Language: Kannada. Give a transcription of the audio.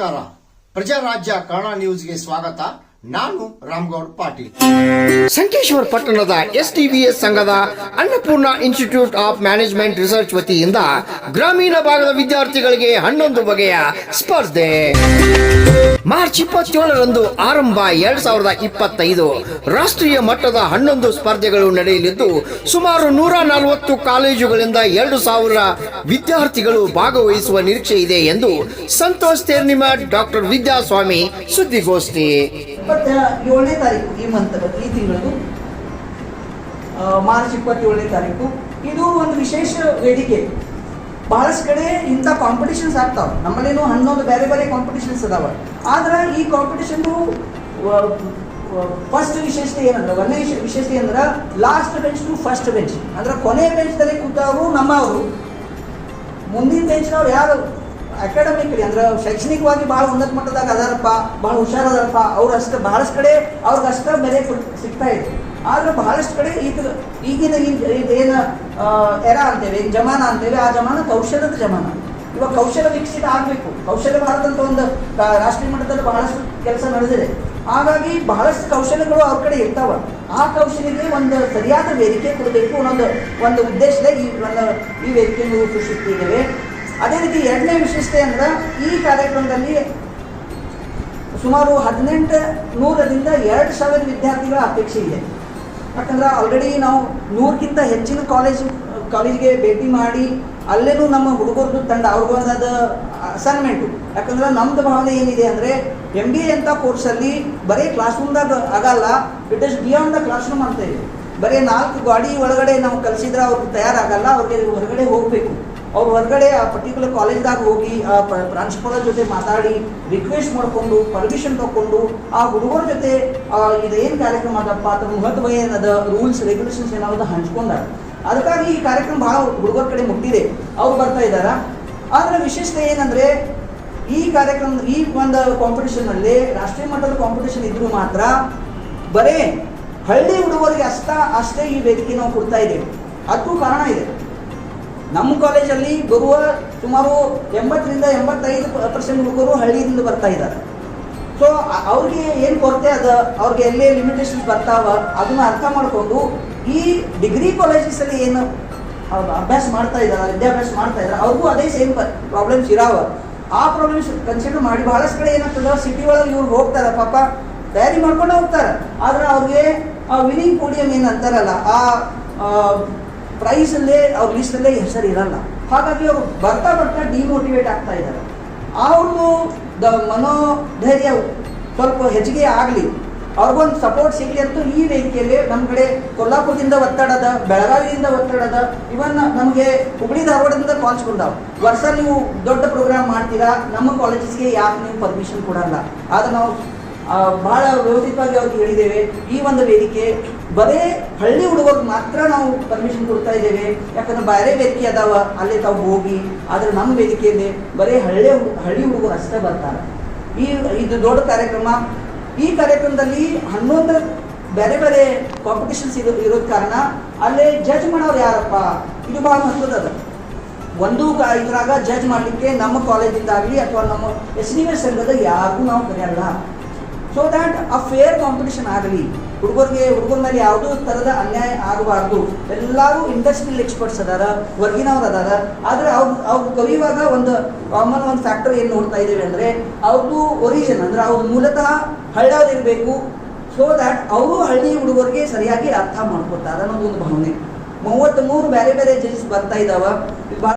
ನಮಸ್ಕಾರ. ಪ್ರಜಾರಾಜ್ಯ ಕನ್ನಡ ನ್ಯೂಸ್ಗೆ ಸ್ವಾಗತ. ನಾನು ರಾಮಗೌಡ ಪಾಟೀಲ್. ಸಂಕೇಶ್ವರ ಪಟ್ಟಣದ ಎಸ್ಟಿವಿಎಸ್ ಸಂಘದ Annapurna institute of management research ವತಿಯಿಂದ ಗ್ರಾಮೀಣ ಭಾಗದ ವಿದ್ಯಾರ್ಥಿಗಳಿಗೆ 11 ಬಗೆಯ ಸ್ಪರ್ಧೆ ಮಾರ್ಚ್ 27ರಂದು ಆರಂಭ. 2025 ರಾಷ್ಟ್ರೀಯ ಮಟ್ಟದ 11 ಸ್ಪರ್ಧೆಗಳು ನಡೆಯಲಿದ್ದು ಸುಮಾರು 140 ಕಾಲೇಜುಗಳಿಂದ 2000 ವಿದ್ಯಾರ್ಥಿಗಳು ಭಾಗವಹಿಸುವ ನಿರೀಕ್ಷೆ ಇದೆ ಎಂದು ಸಂತೋಷ್ ತೇರ್ನಿಮ ಡಾಕ್ಟರ್ ವಿದ್ಯಾಸ್ವಾಮಿ ಸುದ್ದಿಗೋಷ್ಠಿ. 27ನೇ ತಾರೀಕು ಈ ತಿಂಗಳದು ಮಾರ್ಚ್ 27ನೇ ತಾರೀಕು ಇದು ಒಂದು ವಿಶೇಷ ವೇದಿಕೆ. ಬಹಳಷ್ಟು ಕಡೆ ಇಂಥ ಕಾಂಪಿಟಿಷನ್ಸ್ ಆಗ್ತಾವೆ. ನಮ್ಮಲ್ಲೇನು 11 ಬೇರೆ ಬೇರೆ ಕಾಂಪಿಟಿಷನ್ಸ್ ಅದಾವ. ಆದ್ರೆ ಈ ಕಾಂಪಿಟಿಷನ್ ಫಸ್ಟ್ ವಿಶೇಷತೆ ಏನಂದ್ರೆ, ಒಂದೇ ವಿಶೇಷತೆ ಅಂದ್ರೆ last bench to first bench ಅಂದ್ರೆ ಕೊನೆ ಬೆಂಚ್ದಲ್ಲಿ ಕೂತವರು ನಮ್ಮವರು, ಮುಂದಿನ ಬೆಂಚ್ನವ್ರು ಯಾರು ಅಕಾಡೆಮಿಕಲಿ ಅಂದ್ರೆ ಶೈಕ್ಷಣಿಕವಾಗಿ ಭಾಳ ಉನ್ನತ ಮಟ್ಟದಾಗ ಅದಾರಪ್ಪ, ಭಾಳ ಹುಷಾರದಾರಪ್ಪ, ಅವ್ರು ಅಷ್ಟೇ ಬಹಳಷ್ಟು ಕಡೆ ಅವ್ರಿಗೆ ಅಷ್ಟೇ ಬೆಲೆ ಸಿಗ್ತಾ ಇದೆ. ಆದ್ರೆ ಬಹಳಷ್ಟು ಕಡೆ ಈಗಿನ ಏನು ಎರಾ ಅಂತೇವೆ, ಜಮಾನ ಅಂತೇವೆ, ಆ ಜಮಾನ ಕೌಶಲ್ಯದ ಜಮಾನ. ಇವಾಗ ಕೌಶಲ್ಯ ವಿಕಸಿತ ಆಗಬೇಕು. ಕೌಶಲ್ಯ ಭಾರತ ಅಂತ ಒಂದು ರಾಷ್ಟ್ರೀಯ ಮಟ್ಟದಲ್ಲಿ ಬಹಳಷ್ಟು ಕೆಲಸ ನಡೆದಿದೆ. ಹಾಗಾಗಿ ಬಹಳಷ್ಟು ಕೌಶಲ್ಯಗಳು ಅವ್ರ ಕಡೆ ಇರ್ತಾವ. ಆ ಕೌಶಲ್ಯಕ್ಕೆ ಒಂದು ಸರಿಯಾದ ವೇದಿಕೆ ಕೊಡಬೇಕು ಅನ್ನೋದು ಒಂದು ಉದ್ದೇಶದಲ್ಲಿ ಈ ವೇದಿಕೆಯನ್ನು ಸೃಷ್ಟಿಸಿದ್ದೇವೆ. ಅದೇ ರೀತಿ ಎರಡನೇ ವಿಶೇಷತೆ ಅಂದ್ರೆ, ಈ ಕಾರ್ಯಕ್ರಮದಲ್ಲಿ ಸುಮಾರು 1800ರಿಂದ 2000 ವಿದ್ಯಾರ್ಥಿಗಳ ಅಪೇಕ್ಷೆ ಇದೆ. ಯಾಕಂದ್ರೆ ಆಲ್ರೆಡಿ ನಾವು 100ಕ್ಕಿಂತ ಹೆಚ್ಚಿನ ಕಾಲೇಜ್ಗೆ ಭೇಟಿ ಮಾಡಿ ಅಲ್ಲೇನೂ ನಮ್ಮ ಹುಡುಗರದ್ದು ತಂಡ ಅವ್ರಿಗೊಂದು ಅಸೈನ್ಮೆಂಟು. ಯಾಕಂದ್ರೆ ನಮ್ದು ಭಾವನೆ ಏನಿದೆ ಅಂದರೆ, MBA ಅಂತ ಕೋರ್ಸಲ್ಲಿ ಬರೀ ಕ್ಲಾಸ್ ರೂಮ್ದಾಗ ಆಗಲ್ಲ, it is beyond the class room ಅಂತ ಇದೆ. ಬರೀ 4 ಗಾಡಿ ಒಳಗಡೆ ನಾವು ಕಲಿಸಿದ್ರೆ ಅವ್ರಿಗೆ ತಯಾರಾಗಲ್ಲ. ಅವ್ರಿಗೆ ಹೊರಗಡೆ ಹೋಗಬೇಕು. ಅವ್ರು ಹೊರಗಡೆ ಆ ಪರ್ಟಿಕ್ಯುಲರ್ ಕಾಲೇಜ್ದಾಗ ಹೋಗಿ ಆ ಪ್ರಾಂಶುಪಾಲರ ಜೊತೆ ಮಾತಾಡಿ ರಿಕ್ವೆಸ್ಟ್ ಮಾಡಿಕೊಂಡು ಪರ್ಮಿಷನ್ ತಗೊಂಡು ಆ ಹುಡುಗರ ಜೊತೆ ಇದೇನು ಕಾರ್ಯಕ್ರಮ ಅದಪ್ಪ ಅದ್ರ ಮಹತ್ವ ಏನದ, ರೂಲ್ಸ್ ರೆಗ್ಯುಲೇಷನ್ಸ್ ಏನಾவது ಹಂಚ್ಕೊಂಡಾರ. ಅದಕ್ಕಾಗಿ ಈ ಕಾರ್ಯಕ್ರಮ ಭಾಳ ಹುಡುಗರ ಕಡೆ ಮುಟ್ಟಿದೆ. ಅವ್ರು ಬರ್ತಾ ಇದ್ದಾರೆ. ಆದರೆ ವಿಶೇಷತೆ ಏನಂದರೆ, ಈ ಕಾರ್ಯಕ್ರಮ ಈ ಒಂದು ಕಾಂಪಿಟೇಷನ್ನಲ್ಲಿ ರಾಷ್ಟ್ರೀಯ ಮಟ್ಟದ ಕಾಂಪಿಟೇಷನ್ ಇದ್ರೂ ಮಾತ್ರ ಬರೇ ಹಳ್ಳಿ ಹುಡುಗರಿಗೆ ಅಷ್ಟೇ ಈ ವೇದಿಕೆ ನಾವು ಕೊಡ್ತಾ ಇದ್ದೇವೆ. ಅದಕ್ಕೂ ಕಾರಣ ಇದೆ. ನಮ್ಮ ಕಾಲೇಜಲ್ಲಿ ಬರುವ ಸುಮಾರು 80ರಿಂದ 85% ಹುಡುಗರು ಹಳ್ಳಿಯಿಂದ ಬರ್ತಾ ಇದ್ದಾರೆ. ಸೊ ಅವ್ರಿಗೆ ಏನು ಕೊರತೆ ಅದ, ಅವ್ರಿಗೆ ಎಲ್ಲೇ ಲಿಮಿಟೇಷನ್ಸ್ ಬರ್ತಾವ, ಅದನ್ನ ಅರ್ಥ ಮಾಡಿಕೊಂಡು ಈ ಡಿಗ್ರಿ ಕಾಲೇಜಸಲ್ಲಿ ಏನು ವಿದ್ಯಾಭ್ಯಾಸ ಮಾಡ್ತಾ ಇದ್ದಾರೆ ಅವ್ರಿಗೂ ಅದೇ ಸೇಮ್ ಪ್ರಾಬ್ಲಮ್ಸ್ ಇರಾವ. ಆ ಪ್ರಾಬ್ಲಮ್ಸ್ ಕನ್ಸಿಡರ್ ಮಾಡಿ ಬಹಳಷ್ಟು ಕಡೆ ಏನಾಗ್ತದೆ, ಸಿಟಿ ಒಳಗೆ ಇವ್ರು ಹೋಗ್ತಾರೆ, ಪಾಪ ತಯಾರಿ ಮಾಡ್ಕೊಂಡು ಹೋಗ್ತಾರೆ. ಆದರೆ ಅವ್ರಿಗೆ ವಿನಿಂಗ್ ಪೋಡಿಯಂ ಏನು ಅಂತಾರಲ್ಲ, ಆ ಪ್ರೈಸಲ್ಲೇ ಅವ್ರ ಲಿಸ್ಟಲ್ಲೇ ಹೆಸರು ಇರಲ್ಲ. ಹಾಗಾಗಿ ಅವರು ಬರ್ತಾ ಡಿಮೋಟಿವೇಟ್ ಆಗ್ತಾ ಇದ್ದಾರೆ. ಅವ್ರದ್ದು ಮನೋಧೈರ್ಯ ಸ್ವಲ್ಪ ಹೆಚ್ಚಿಗೆ ಆಗಲಿ, ಅವ್ರಿಗೊಂದು ಸಪೋರ್ಟ್ ಸಿಗಲಿ ಅಂತೂ ಈ ವೇದಿಕೆಯಲ್ಲಿ ನಮ್ಮ ಕಡೆ ಕೊಲ್ಲಾಪುರದಿಂದ ಒತ್ತಡದ, ಬೆಳಗಾವಿಯಿಂದ ಒತ್ತಡದ, ಇವನ್ ನಮಗೆ ಹುಬ್ಬಳ್ಳಿ ಧಾರವಾಡದಿಂದ ಕಾಲ್ಸ್ ಬಂದಾವೆ. ವರ್ಷ ನೀವು ದೊಡ್ಡ ಪ್ರೋಗ್ರಾಮ್ ಮಾಡ್ತೀರಾ, ನಮ್ಮ ಕಾಲೇಜಸ್ಗೆ ಯಾಕೆ ನೀವು ಪರ್ಮಿಷನ್ ಕೊಡಲ್ಲ? ಆದರೆ ನಾವು ಭಾಳ ವ್ಯವಸ್ಥಿತವಾಗಿ ಅವ್ರಿಗೆ ಹೇಳಿದ್ದೇವೆ, ಈ ಒಂದು ವೇದಿಕೆ ಬರೇ ಹಳ್ಳಿ ಹುಡುಗರಿಗೆ ಮಾತ್ರ ನಾವು ಪರ್ಮಿಷನ್ ಕೊಡ್ತಾ ಇದ್ದೇವೆ. ಯಾಕಂದ್ರೆ ಬೇರೆ ವೇದಿಕೆ ಅದಾವ, ಅಲ್ಲೇ ತಾವು ಹೋಗಿ. ಆದರೆ ನಮ್ಮ ವೇದಿಕೆಯಲ್ಲಿ ಬರೀ ಹಳ್ಳಿ ಹುಡುಗರು ಅಷ್ಟೇ ಬರ್ತಾರೆ. ಇದು ದೊಡ್ಡ ಕಾರ್ಯಕ್ರಮ. ಈ ಕಾರ್ಯಕ್ರಮದಲ್ಲಿ 11 ಬೇರೆ ಬೇರೆ ಕಾಂಪಿಟೇಷನ್ಸ್ ಇರೋದ ಕಾರಣ ಅಲ್ಲೇ ಜಡ್ಜ್ ಮಾಡೋರು ಯಾರಪ್ಪ, ಇದು ಭಾಳ ಮಹತ್ವದ. ಒಂದು ಇದ್ರಾಗ ಜಡ್ಜ್ ಮಾಡಲಿಕ್ಕೆ ನಮ್ಮ ಕಾಲೇಜಿಂದಾಗಲಿ ಅಥವಾ ನಮ್ಮ SDVS ಸಂಘದ ಯಾರಿಗೂ ನಾವು ಕರೆಯಲ್ಲ. ಸೊ ದ್ಯಾಟ್ ಆ ಫೇರ್ ಕಾಂಪಿಟೇಷನ್ ಆಗಲಿ, ಹುಡುಗರ ಮೇಲೆ ಯಾವುದೂ ಥರದ ಅನ್ಯಾಯ ಆಗಬಾರ್ದು. ಎಲ್ಲರೂ ಇಂಡಸ್ಟ್ರಿಯಲ್ ಎಕ್ಸ್ಪರ್ಟ್ಸ್ ಅದಾರ, ಹೊರಗಿನವ್ರು ಅದಾರ. ಆದರೆ ಅವ್ರು ಕಲಿಯುವಾಗ ಒಂದು ಕಾಮನ್ ಒಂದು ಫ್ಯಾಕ್ಟರ್ ಏನು ನೋಡ್ತಾ ಇದ್ದೇವೆ ಅಂದರೆ, ಅವ್ರದ್ದು ಒರಿಜಿನ್ ಅಂದ್ರೆ ಅವ್ರು ಮೂಲತಃ ಹಳ್ಳಿಯವ್ರು ಇರಬೇಕು. ಸೊ ದ್ಯಾಟ್ ಅವರು ಹಳ್ಳಿ ಹುಡುಗರಿಗೆ ಸರಿಯಾಗಿ ಅರ್ಥ ಮಾಡ್ಕೊತಾರೆ ಅನ್ನೋದು ಒಂದು ಭಾವನೆ. 33 ಬೇರೆ ಬೇರೆ ಜಡ್ಜಸ್ ಬರ್ತಾ ಇದ್ದಾವೆ.